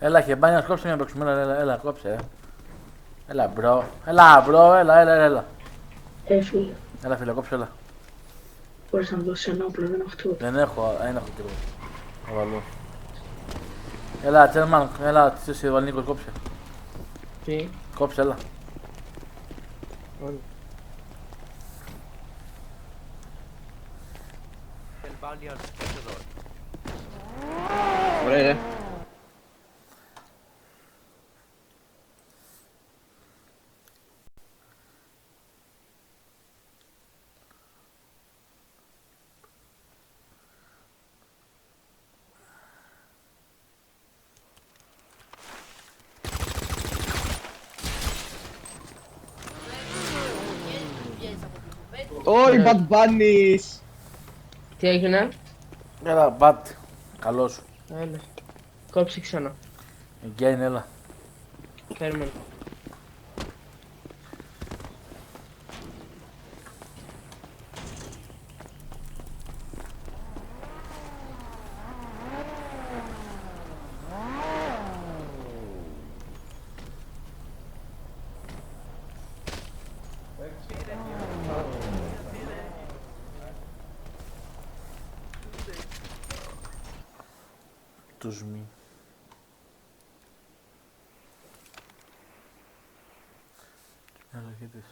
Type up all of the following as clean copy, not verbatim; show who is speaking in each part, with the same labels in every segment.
Speaker 1: Έλα, χεμπάνια, κόψε μια παίξουμε. Έλα, κόψε. Έλα, μπρο, έλα.
Speaker 2: Φίλε,
Speaker 1: Έλα, φίλε, κόψε, έλα.
Speaker 2: μπορείς να μου δώσεις ένα όπλο, δεν έχω τίποτα.
Speaker 1: Δεν έχω τίποτα. Θα βάλω. Έλα, Τσέρμαν, έλα, Σιβαλνίκος, κόψε.
Speaker 3: Τι,
Speaker 1: Κόψε, έλα.
Speaker 3: όλοι.
Speaker 4: Ωραία, ρε. Όχι, Bad Bunnies!
Speaker 3: Τι έγινε,
Speaker 1: Έλα, μπατ. Καλό σου.
Speaker 3: έλα. Κόψε ξανά.
Speaker 1: Again, έλα.
Speaker 3: Περίμενε.
Speaker 1: Τους μη. Έλα, κοίτας.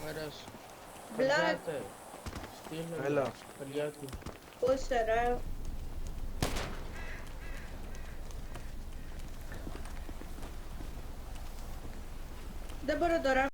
Speaker 3: Ωραίος.
Speaker 5: Black.
Speaker 3: Χαριάτε. Στείλε.
Speaker 4: Έλα.
Speaker 3: Χαριάτη.
Speaker 5: Πώς ρε. Δεν μπορώ τώρα.